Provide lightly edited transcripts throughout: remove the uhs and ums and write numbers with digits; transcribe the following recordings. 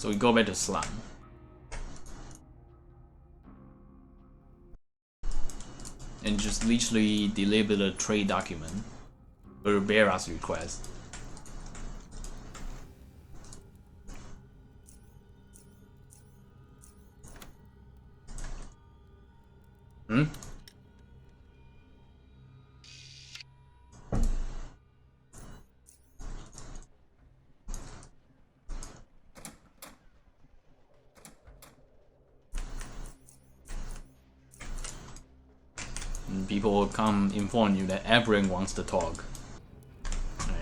So we go back to slum. And just literally deliver the trade document per Bera's request. Hmm? And people will come inform you that everyone wants to talk.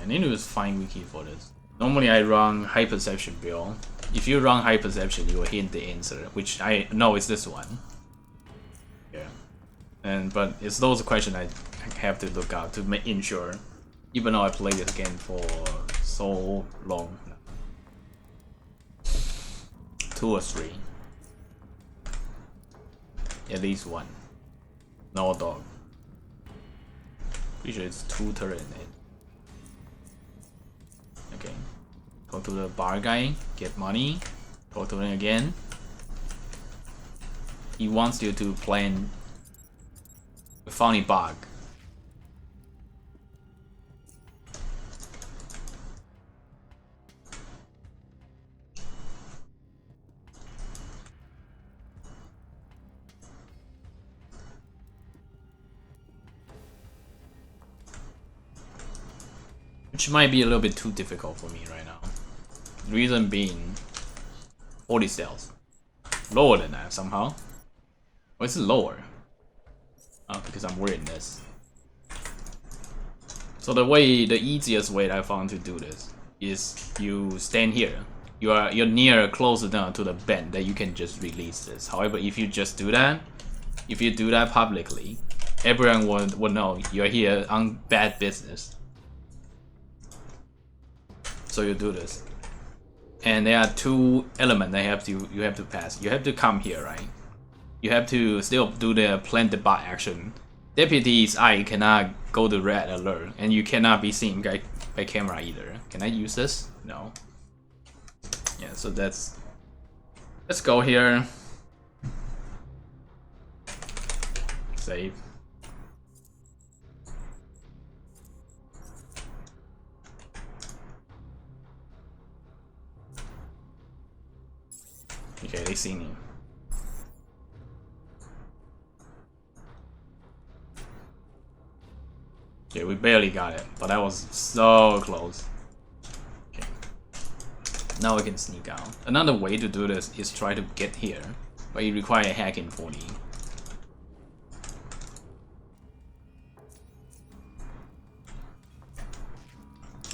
I need to find wiki for this. Normally I run high perception build. If you run high perception, you will hint the answer, which I know is this one. Yeah. But it's those questions I have to look out to make ensure. Even though I played this game for so long. 2 or 3. At least 1. No dog. Pretty sure it's 2 turn. Okay. Talk to the bar guy, get money. Talk to him again. He wants you to plan a funny bug. Which might be a little bit too difficult for me right now. Reason being, 40 sales. Lower than that somehow. Or is it lower? Oh, because I'm wearing this. So the easiest way I found to do this is you stand here. You're near close enough to the bend that you can just release this. However, if you just do that, if you do that publicly, everyone will know you're here on bad business. So you do this, and there are 2 elements that you have to pass. You have to come here, right? You have to still do the plant the bot action. Deputy's eye cannot go to red alert, and you cannot be seen by camera either. Can I use this? No. Yeah, so let's go here. Save. Okay, they see me. Okay, we barely got it, but that was so close. Okay. Now we can sneak out. Another way to do this is try to get here, but it requires a hacking 40.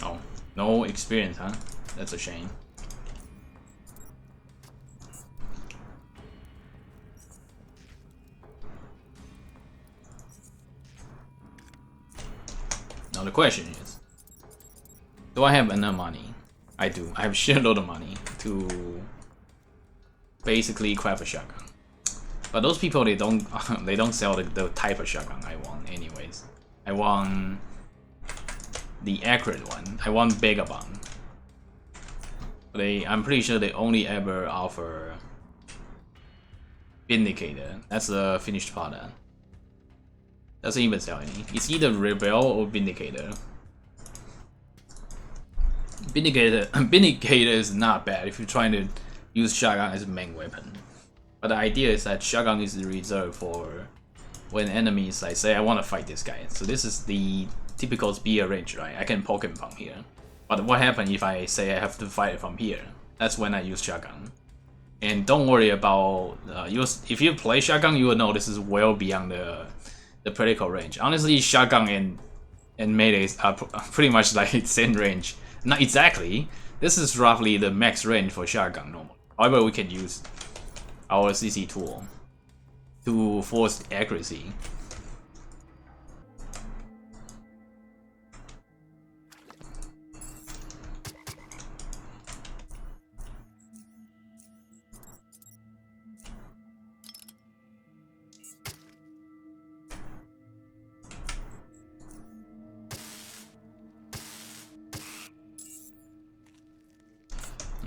Oh, no experience, huh? That's a shame. Now the question is, do I have enough money? I do. I have a shitload of money to basically craft a shotgun. But those people, they don't sell the type of shotgun I want anyways. I want the accurate one. I want Vagabond. I'm pretty sure they only ever offer Vindicator. That's the finished product. Doesn't even sell any. It's either Rebel or Vindicator. Vindicator is not bad if you're trying to use shotgun as a main weapon. But the idea is that shotgun is reserved for when enemies like say I want to fight this guy. So this is the typical spear range, right? I can poke him from here. But what happens if I say I have to fight it from here? That's when I use shotgun. And don't worry about if you play shotgun, you will know this is well beyond the practical range. Honestly, shotgun and melee are pretty much like the same range. Not exactly. This is roughly the max range for shotgun normally. However, we can use our CC tool to force accuracy.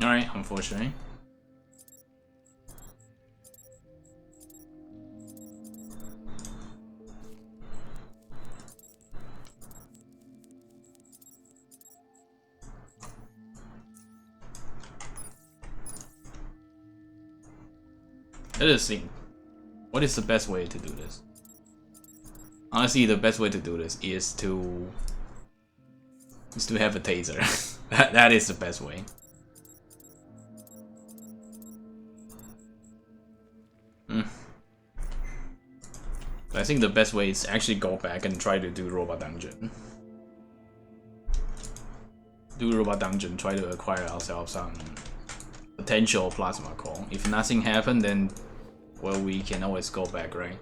Alright, unfortunately. Let us think. What is the best way to do this? Honestly, the best way to do this is to have a taser. that is the best way. I think the best way is actually go back and try to do Robot Dungeon. Do Robot Dungeon, try to acquire ourselves some potential plasma core. If nothing happened, then well, we can always go back, right?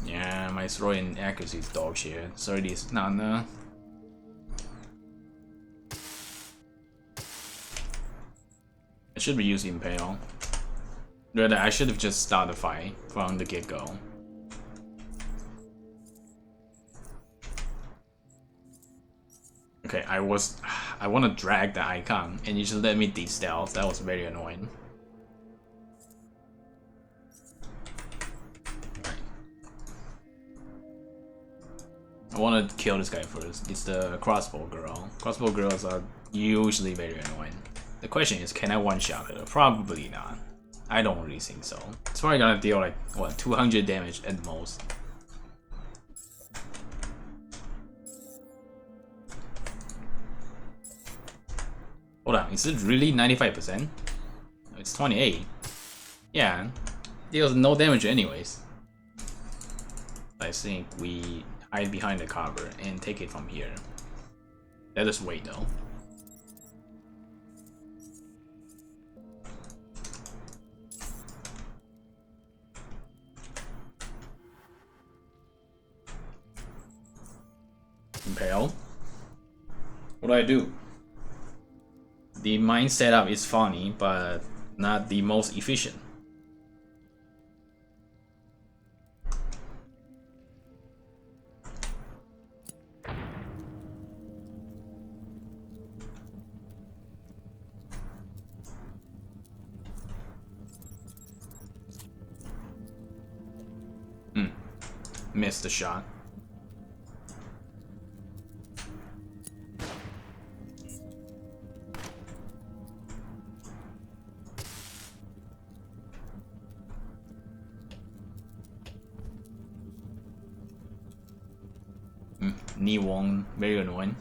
Yeah, my throwing accuracy is dog shit. 30 is not. I should be using Impale. Rather, I should have just started the fight from the get-go. Okay, I want to drag the icon, and you just let me de-stealth. That was very annoying. I want to kill this guy first. It's the crossbow girl. Crossbow girls are usually very annoying. The question is, can I one-shot her? Probably not. I don't really think so. It's probably gonna deal like, what, 200 damage at most. Hold on, is it really 95%? It's 28. Yeah, deals no damage anyways. I think we hide behind the cover and take it from here. Let us wait though. Impale. What do I do? The mine setup is funny, but not the most efficient. Missed the shot. Knee Wong, very annoying.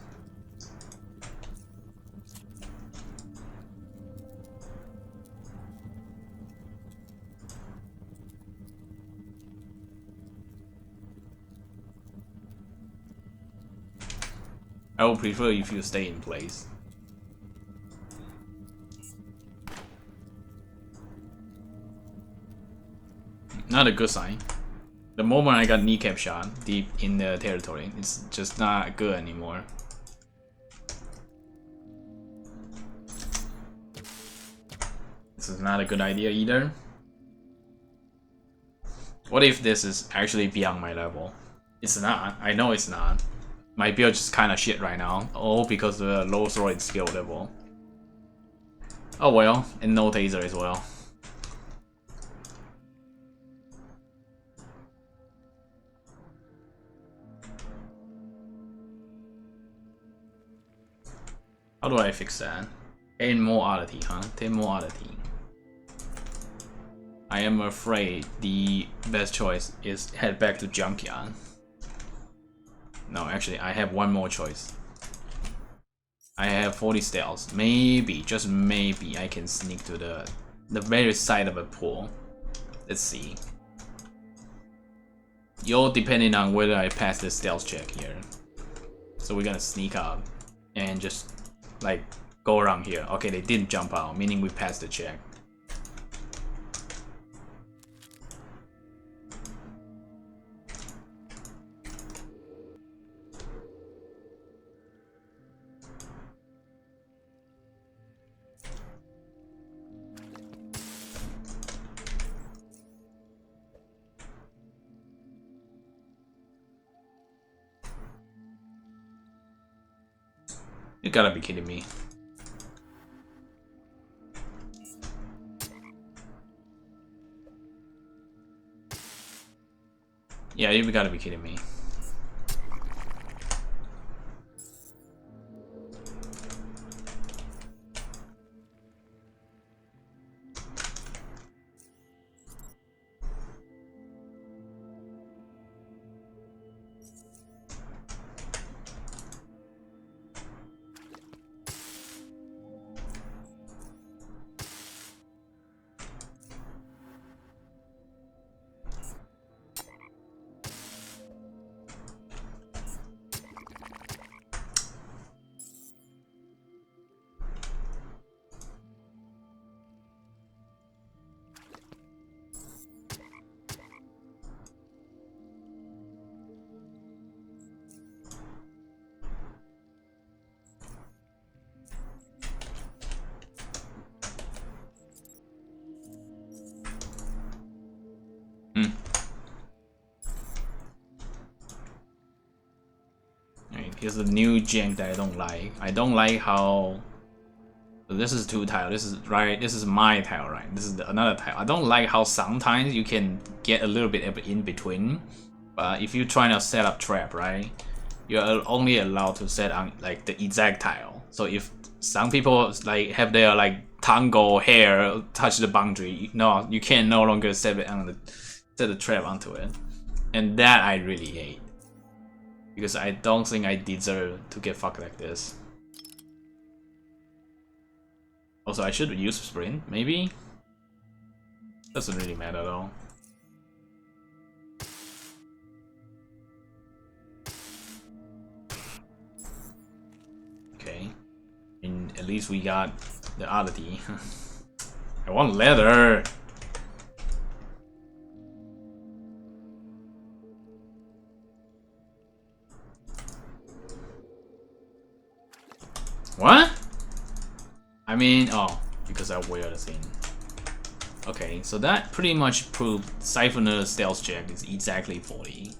I would prefer if you stay in place. Not a good sign. The moment I got kneecap shot deep in the territory, it's just not good anymore. This is not a good idea either. What if this is actually beyond my level? It's not. I know it's not. My build is kinda shit right now. All because of the low throwing skill level. Oh well, and no taser as well. How do I fix that? 10 more oddity, huh? 10 more oddity. I am afraid the best choice is head back to Junkyard. No, actually, I have one more choice. I have 40 stealth. Maybe, just maybe, I can sneak to the very side of a pool. Let's see. You're depending on whether I pass the stealth check here. So we're gonna sneak up and just like go around here. Okay, they didn't jump out, meaning we passed the check. You gotta be kidding me. Yeah, you gotta be kidding me. Here's the new jank that I don't like. I don't like how. So this is 2 tile. This is right. This is my tile, right? This is another tile. I don't like how sometimes you can get a little bit in between. But if you're trying to set up trap, right? You're only allowed to set on like the exact tile. So if some people like have their like tongue or hair touch the boundary, no, you can no longer set it on set the trap onto it, and that I really hate. Because I don't think I deserve to get fucked like this. Also, I should use sprint, maybe? Doesn't really matter at all. Okay. And at least we got the oddity. I want leather! What? I mean, oh, because I wear the thing. Okay, so that pretty much proved Siphoner's stealth check is exactly 40.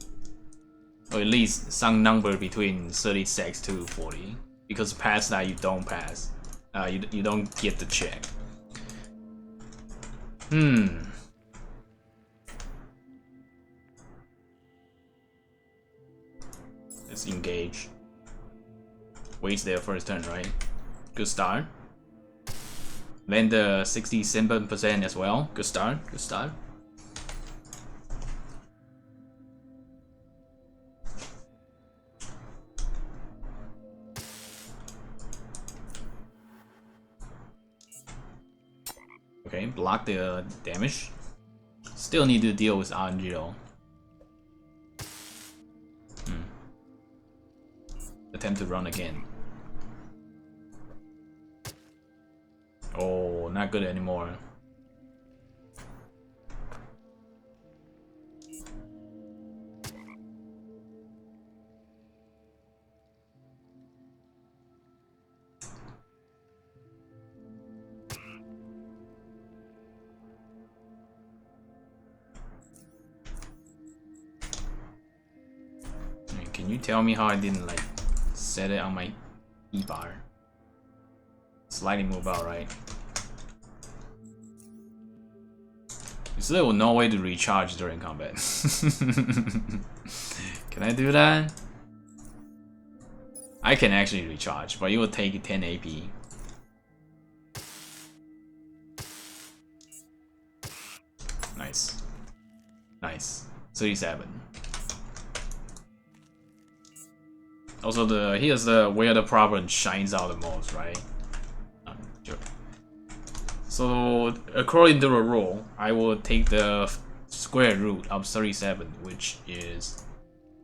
Or at least some number between 36 to 40. Because past that you don't pass. You don't get the check. Let's engage. Waits their first turn, right? Good start. Land the 67% as well. Good start. Good start. Okay, block the damage. Still need to deal with Underrail. Attempt to run again. Oh, not good anymore. Can you tell me how I didn't like set it on my E-bar? Sliding move out, right? Is there no way to recharge during combat? Can I do that? I can actually recharge, but it will take 10 AP. Nice. Nice. 37. Also, here's where the problem shines out the most, right? So, according to the rule, I will take the square root of 37, which is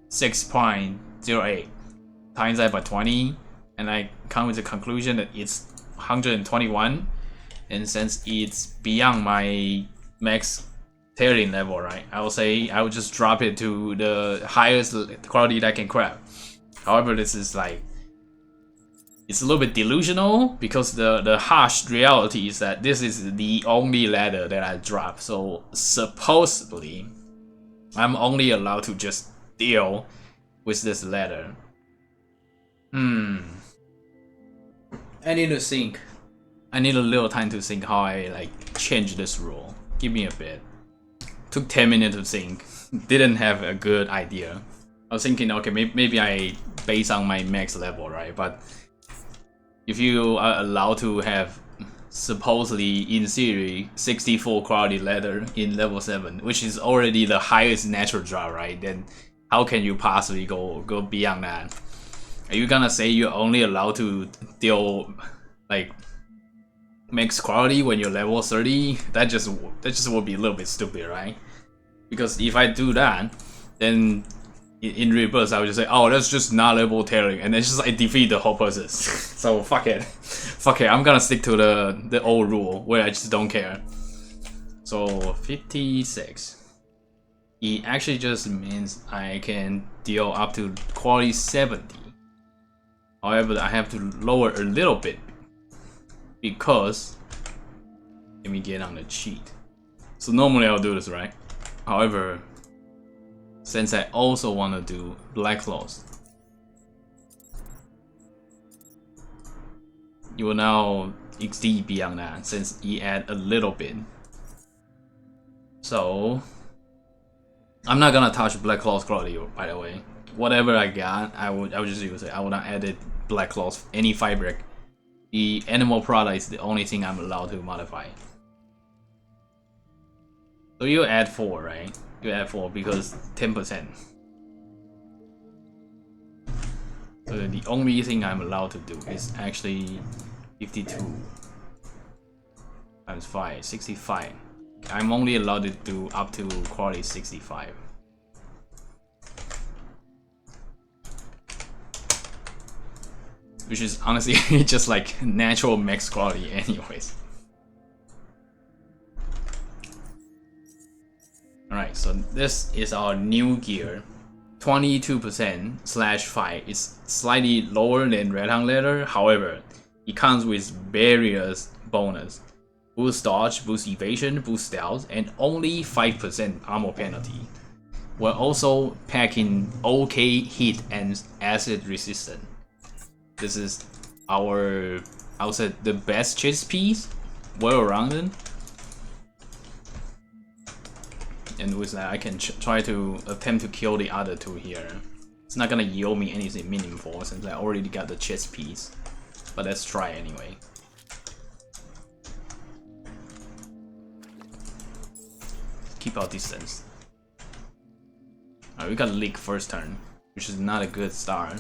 6.08, times that by 20, and I come with the conclusion that it's 121. And since it's beyond my max tearing level, right? I will say I will just drop it to the highest quality that I can grab. However, this is like, it's a little bit delusional because the harsh reality is that this is the only ladder that I drop. So supposedly, I'm only allowed to just deal with this ladder. I need to think. I need a little time to think how I like change this rule. Give me a bit. took 10 minutes to think. Didn't have a good idea. I was thinking, okay, maybe I base on my max level, right? But if you are allowed to have supposedly in theory 64 quality leather in level 7, which is already the highest natural drop, right? Then how can you possibly go beyond that? Are you gonna say you're only allowed to deal like max quality when you're level 30? That just would be a little bit stupid, right? Because if I do that, then in reverse I would just say, oh, that's just not level tailoring, and then just like defeat the whole purpose. So fuck it. Fuck it, I'm gonna stick to the old rule where I just don't care. So 56. It actually just means I can deal up to quality 70. However, I have to lower a little bit because let me get on the cheat. So normally I'll do this, right? However, since I also want to do Black Claws, you will now exceed beyond that since you add a little bit. So I'm not gonna touch Black Claws quality, by the way. Whatever I got, I would just use it. I would not edit Black Claws any fabric. The animal product is the only thing I'm allowed to modify. So you add 4, right? You add 4 because 10%. So the only thing I'm allowed to do is actually 52 times 5, 65. I'm only allowed to do up to quality 65. Which is honestly just like natural max quality anyways. Alright, so this is our new gear. 22%/5 is slightly lower than Red Hunt Leather, however, it comes with various bonus. Boost dodge, boost evasion, boost stealth, and only 5% armor penalty. We're also packing OK hit and acid resistant. This is our, I would say, the best chest piece, well-rounded. And with that, I can try to attempt to kill the other two here. It's not gonna yield me anything meaningful since I already got the chest piece. But let's try anyway. Keep our distance. Alright, we got Leak first turn, which is not a good start.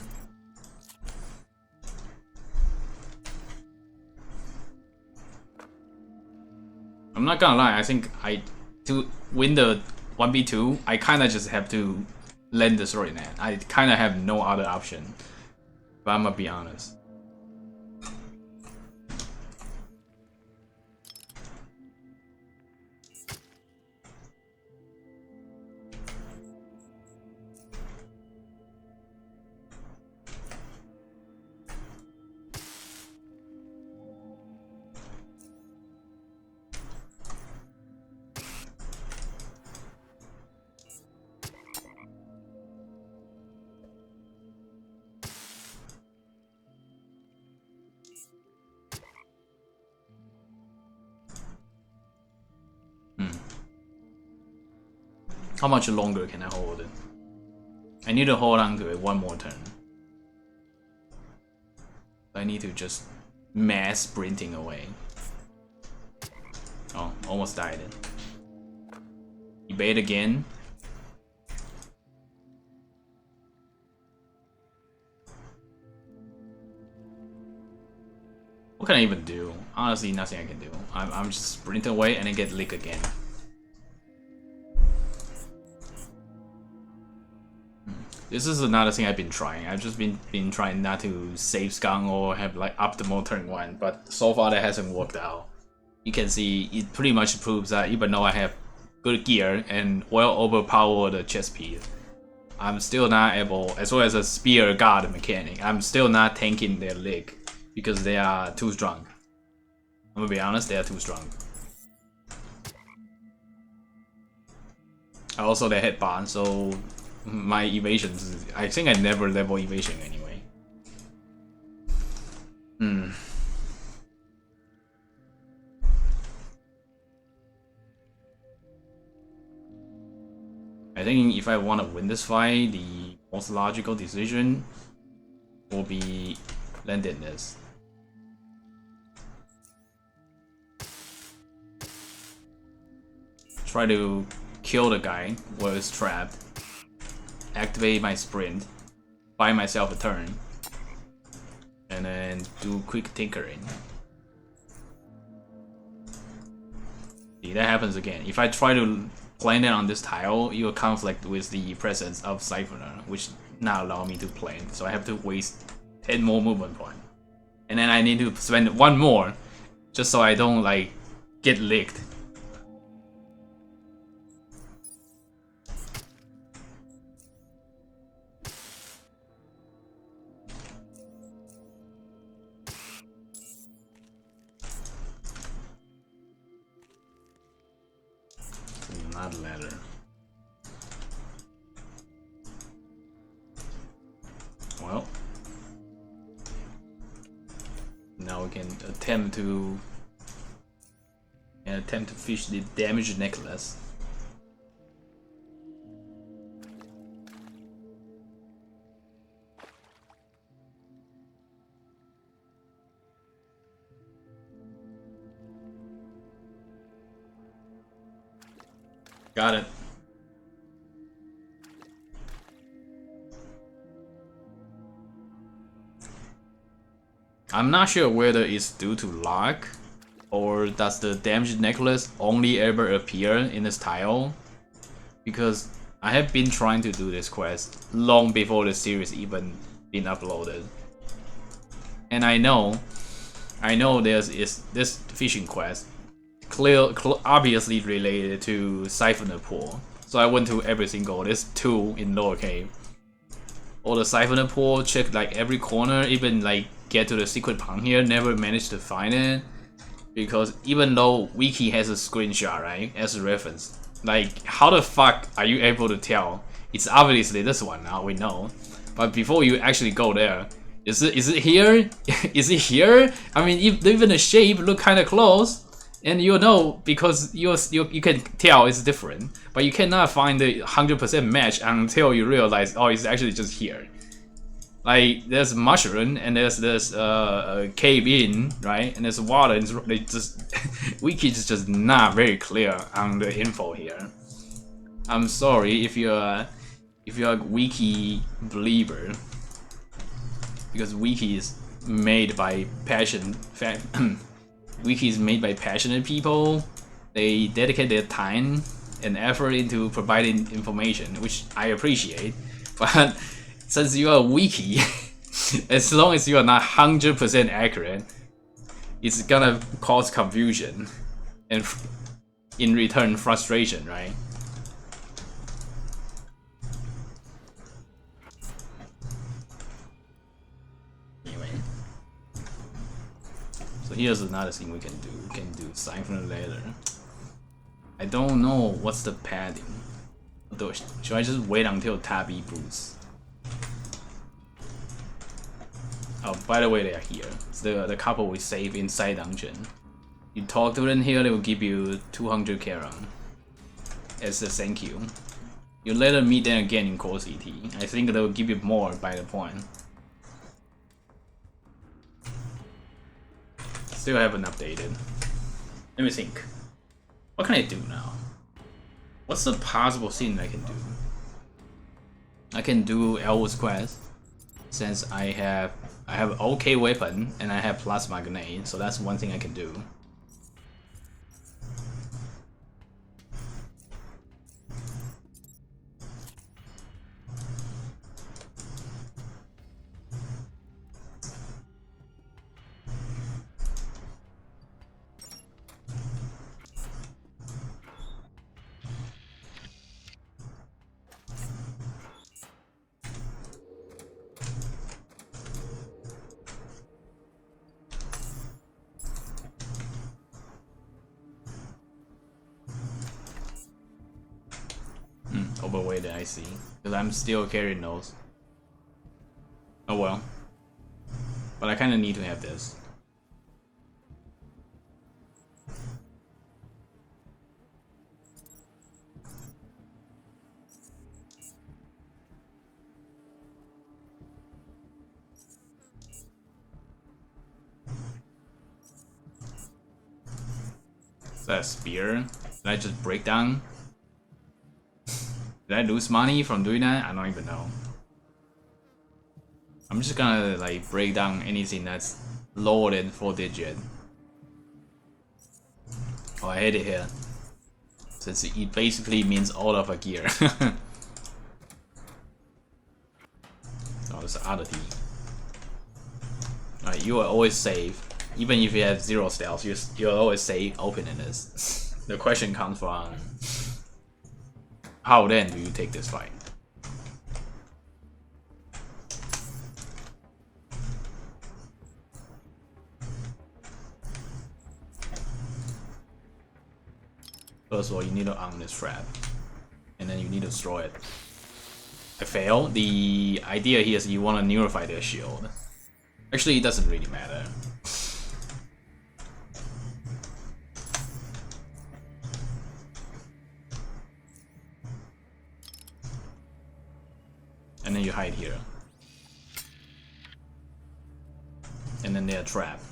I'm not gonna lie, I think to win the 1v2, I kinda just have to land the Sword Net. I kinda have no other option. But I'm gonna be honest. How much longer can I hold it? I need to hold on to it one more turn. I need to just mass sprinting away. Oh, almost died. Evade again. What can I even do? Honestly, nothing I can do. I'm just sprinting away and then get licked again. This is another thing I've been trying. I've just been trying not to save skunk or have like optimal turn 1, but so far that hasn't worked out. You can see it pretty much proves that even though I have good gear and well overpowered chest piece, I'm still not able, as well as a spear guard mechanic, I'm still not tanking their leg because they are too strong. I'm gonna be honest, they are too strong. Also they hit bond, so my evasions, I think I never level evasion anyway. I think if I want to win this fight, the most logical decision will be landing this. Try to kill the guy where it's trapped. Activate my sprint. Buy myself a turn. And then do quick tinkering. See, that happens again. If I try to plant it on this tile, it will conflict with the presence of Siphoner, which not allow me to plant. So I have to waste 10 more movement points. And then I need to spend 1 more just so I don't like get licked. Not ladder. Well, now we can attempt to fish the damaged necklace. Got it. I'm not sure whether it's due to luck or does the damaged necklace only ever appear in this tile, because I have been trying to do this quest long before the series even been uploaded, and I know there's this fishing quest obviously related to Siphoner Pool. So I went to every single, there's 2 in Lower Cave. Or the Siphoner Pool, check like every corner, even like get to the secret pond here, never managed to find it. Because even though Wiki has a screenshot, right, as a reference, like how the fuck are you able to tell? It's obviously this one now, we know. But before you actually go there, is it here? Is it here? I mean, even the shape look kind of close. And you know, because you can tell it's different, but you cannot find the 100% match until you realize, oh, it's actually just here. Like there's mushroom and there's this cave in, right? And there's water. And they just Wiki is just not very clear on the info here. I'm sorry if you're a Wiki believer, because Wiki is made by Wiki is made by passionate people. They dedicate their time and effort into providing information, which I appreciate. But since you are a wiki, as long as you are not 100% accurate, it's gonna cause confusion and in return frustration, right? Anyway, so here's another thing we can do. We can do Siphon Ladder. I don't know what's the padding. Should I just wait until Tabby boosts? Oh, by the way, they are here. It's the couple we save inside dungeon. You talk to them here, they will give you 200 Charon as a thank you. You later meet them again in Core CT. I think they will give you more by the point. Still haven't updated. Let me think. What can I do now? What's the possible thing I can do? I can do Elwood's quest, since I have okay weapon and I have plasma grenade, so that's one thing I can do. Overweighted, I see. Because I'm still carrying those. Oh well. But I kind of need to have this. that a spear? Did I just break down? Did I lose money from doing that? I don't even know. I'm just gonna like break down anything that's lower than 4 digit. Oh, I hate it here. Since it basically means all of a gear. Oh, it's oddity. Alright, you are always safe. Even if you have 0 stealth, you're always safe opening this. The question comes from how then do you take this fight? First of all, you need to own this trap, and then you need to destroy it. I failed. The idea here is you want to nullify their shield. Actually, it doesn't really matter. And then you hide here. And then they're trapped.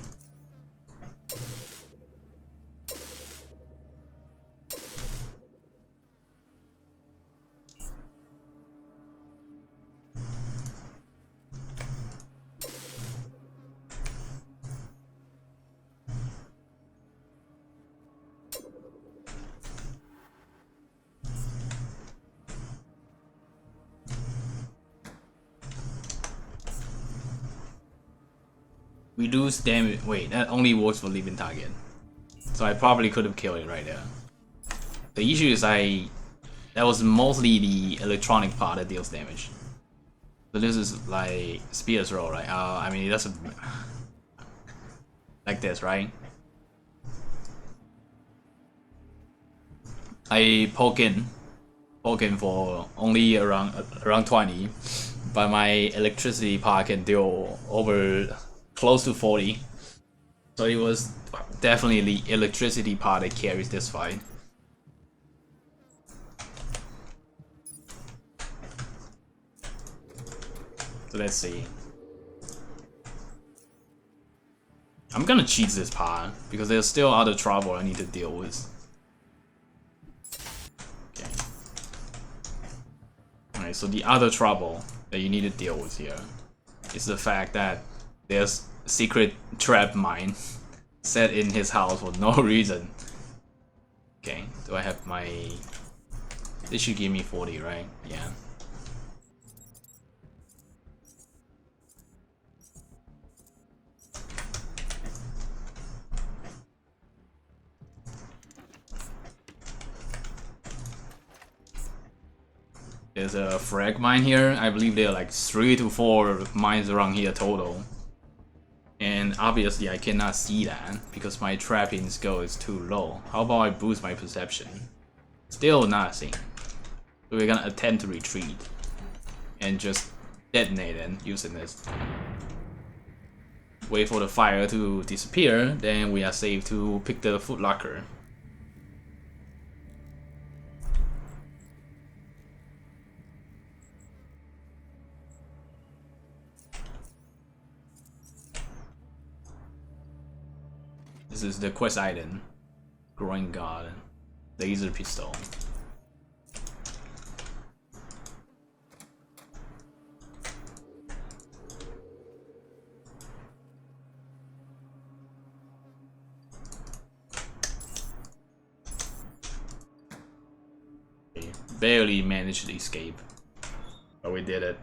We lose damage. Wait, that only works for living target. So I probably could have killed it right there. The issue is that was mostly the electronic part that deals damage. So this is like spear throw, right? I mean, it doesn't like this, right? I poke in for only around 20, but my electricity part can deal over close to 40. So it was definitely the electricity part that carries this fight. So let's see. I'm gonna cheat this part because there's still other trouble I need to deal with. Okay. Alright, so the other trouble that you need to deal with here is the fact that there's a secret trap mine set in his house for no reason. Okay, do I have my... This should give me 40, right? Yeah. There's a frag mine here. I believe there are like 3 to 4 mines around here total. And obviously I cannot see that because my trapping skill is too low. How about I boost my perception? Still nothing. So we're gonna attempt to retreat and just detonate it using this. Wait for the fire to disappear, then we are safe to pick the foot locker. This is the quest item. Growing God. Laser pistol. Okay. Barely managed to escape. But we did it.